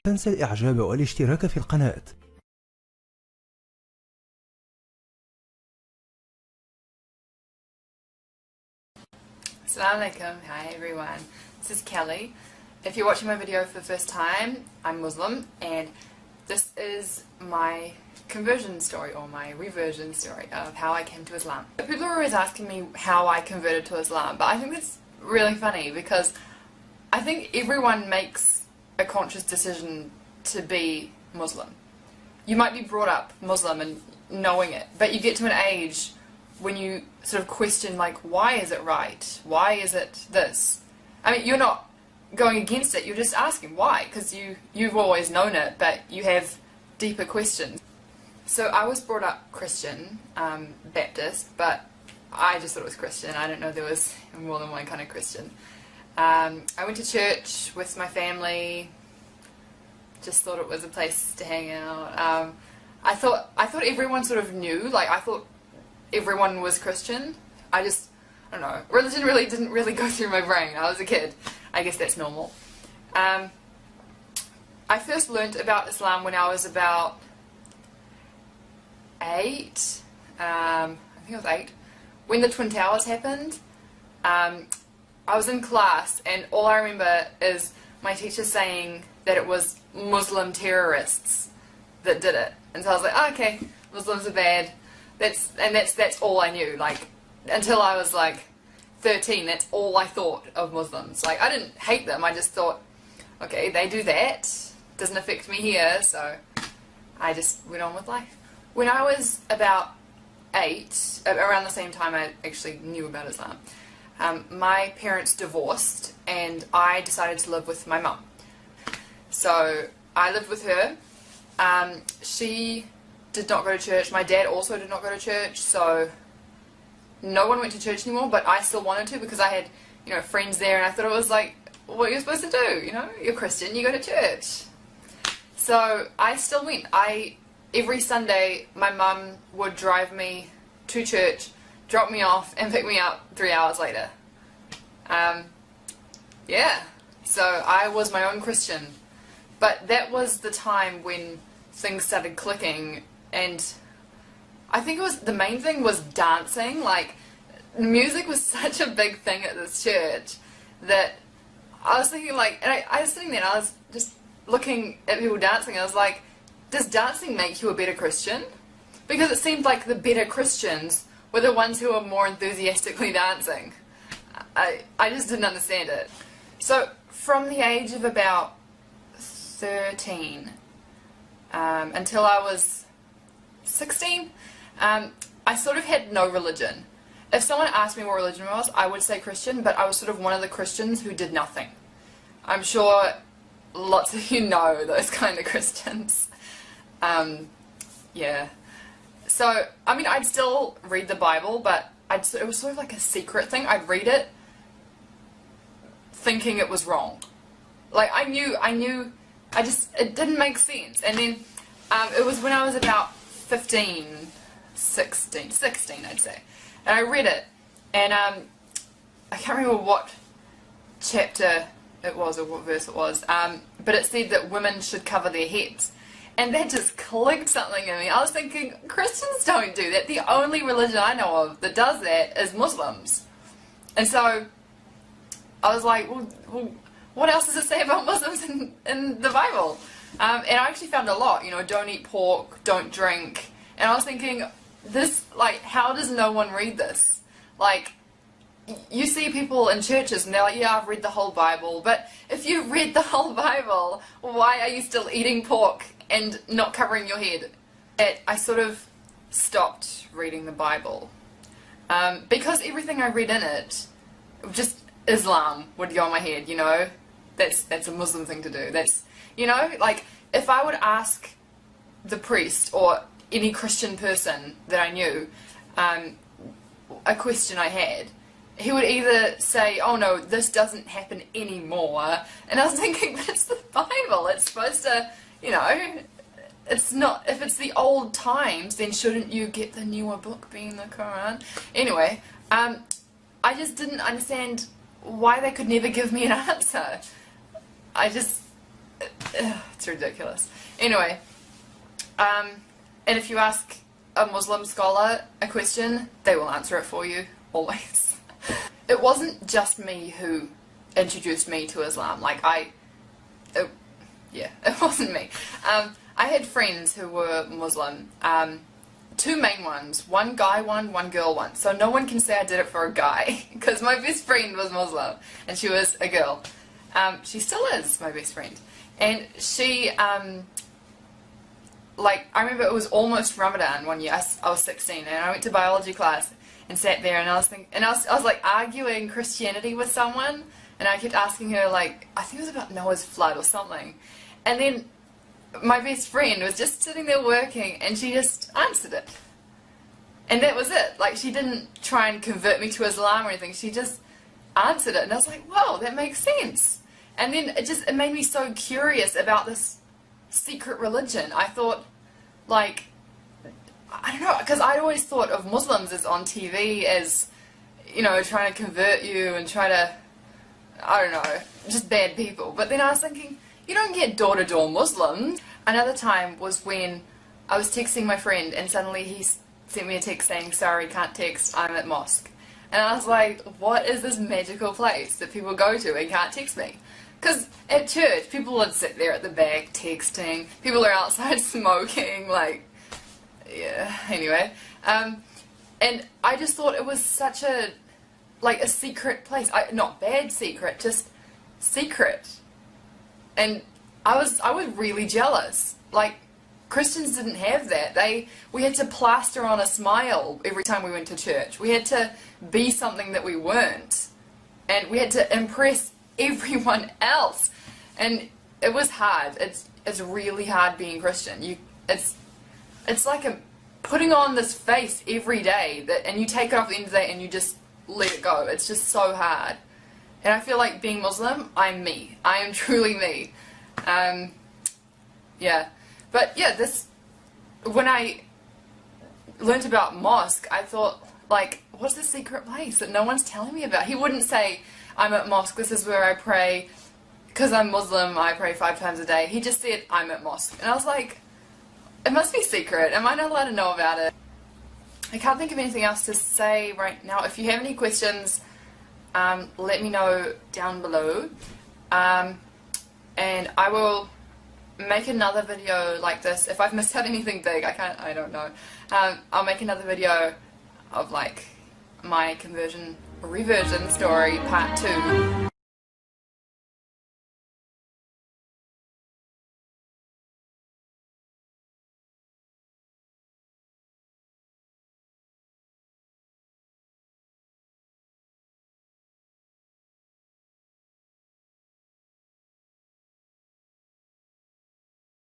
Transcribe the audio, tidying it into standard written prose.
تنسى الإعجاب والاشتراك في القناة. Assalamu alaikum. Hi everyone, this is Kelly. If you're watching my video for the first time, I'm Muslim and this is my conversion story or my reversion story of how I came to Islam. People are always asking me how I converted to Islam, but I think that's really funny because I think everyone makes a conscious decision to be Muslim. You might be brought up Muslim and knowing it, but you get to an age when you sort of question, like, why is it right? Why is it this? I mean, you're not going against it, you're just asking why, because you've always known it, but you have deeper questions. So I was brought up Christian, Baptist, but I just thought it was Christian. I didn't know there was more than one kind of Christian. I went to church with my family, just thought it was a place to hang out. I thought everyone sort of knew, like I thought everyone was Christian. I don't know, religion really didn't really go through my brain. I was a kid. I guess that's normal. I first learnt about Islam when I was about 8. I think I was 8. When the Twin Towers happened, I was in class and all I remember is my teacher saying that it was Muslim terrorists that did it. And so I was like, oh, okay, Muslims are bad. That's all I knew. Like, until I was like 13, that's all I thought of Muslims. Like, I didn't hate them, I just thought, okay, they do that, doesn't affect me here, so I just went on with life. When I was about 8, around the same time I actually knew about Islam, my parents divorced and I decided to live with my mum. So I lived with her. She did not go to church. My dad also did not go to church, so no one went to church anymore, but I still wanted to because I had, you know, friends there and I thought it was like what you're supposed to do, you know, you're Christian, you go to church. So I still went. Every Sunday my mum would drive me to church, drop me off and pick me up 3 hours later. Yeah, so I was my own Christian, but that was the time when things started clicking, and I think it was, the main thing was dancing. Like, music was such a big thing at this church that I was thinking, like, and I was sitting there and I was just looking at people dancing and I was like, does dancing make you a better Christian? Because it seemed like the better Christians were the ones who were more enthusiastically dancing. I just didn't understand it. So from the age of about 13 until I was 16, I sort of had no religion. If someone asked me what religion was, I would say Christian, but I was sort of one of the Christians who did nothing. I'm sure lots of you know those kind of Christians. Yeah. So, I mean, I'd still read the Bible, but it was sort of like a secret thing. I'd read it thinking it was wrong. Like, I knew, it didn't make sense. And then it was when I was about 16 I'd say, and I read it, and I can't remember what chapter it was or what verse it was, but it said that women should cover their heads, and that just clicked something in me. I was thinking, Christians don't do that. The only religion I know of that does that is Muslims. And so I was like, well what else does it say about Muslims in the Bible? And I actually found a lot, you know, don't eat pork, don't drink. And I was thinking, this, like, how does no one read this? Like, you see people in churches and they're like, yeah, I've read the whole Bible. But if you read the whole Bible, why are you still eating pork and not covering your head? I sort of stopped reading the Bible. Because everything I read in it, just Islam would go in my head, you know? That's a Muslim thing to do. That's, you know, like, if I would ask the priest or any Christian person that I knew a question I had, he would either say, oh no, this doesn't happen anymore, and I was thinking, but it's the Bible, it's supposed to, you know, it's not, if it's the old times, then shouldn't you get the newer book being the Quran? Anyway, I just didn't understand why they could never give me an answer. it's ridiculous. Anyway, and if you ask a Muslim scholar a question, they will answer it for you, always. It wasn't just me who introduced me to Islam. Like, it wasn't me. I had friends who were Muslim. Two main ones. One guy one girl one. So no one can say I did it for a guy, because my best friend was Muslim, and she was a girl. She still is my best friend. And she, like, I remember it was almost Ramadan one year. I was 16, and I went to biology class and sat there, and I was like arguing Christianity with someone, and I kept asking her, like, I think it was about Noah's flood or something. And then my best friend was just sitting there working, and she just answered it. And that was it. Like, she didn't try and convert me to Islam or anything. She just answered it, and I was like, wow, that makes sense. And then it made me so curious about this secret religion. I thought, like, I don't know, because I'd always thought of Muslims as on TV as, you know, trying to convert you and try to, I don't know, just bad people. But then I was thinking, you don't get door-to-door Muslims. Another time was when I was texting my friend, and suddenly he sent me a text saying, sorry, can't text, I'm at mosque. And I was like, what is this magical place that people go to and can't text me? Because at church, people would sit there at the back texting, people are outside smoking, like, yeah, anyway. And I just thought it was such a, like, a secret place. Not bad secret, just secret. And I was really jealous. Like, Christians didn't have that. We had to plaster on a smile every time we went to church. We had to be something that we weren't. And we had to impress everyone else. And it was hard. It's really hard being Christian. It's like putting on this face every day, and you take it off at the end of the day and you just let it go. It's just so hard. And I feel like being Muslim, I'm me. I am truly me. Yeah. But yeah, when I learnt about mosque, I thought, like, what's the secret place that no one's telling me about? He wouldn't say, I'm at mosque, this is where I pray, because I'm Muslim, I pray 5 times a day. He just said, I'm at mosque. And I was like, it must be secret. Am I not allowed to know about it? I can't think of anything else to say right now. If you have any questions, let me know down below. And I will make another video like this. If I've missed out anything big, I don't know. I'll make another video of, like, my conversion, reversion story part 2.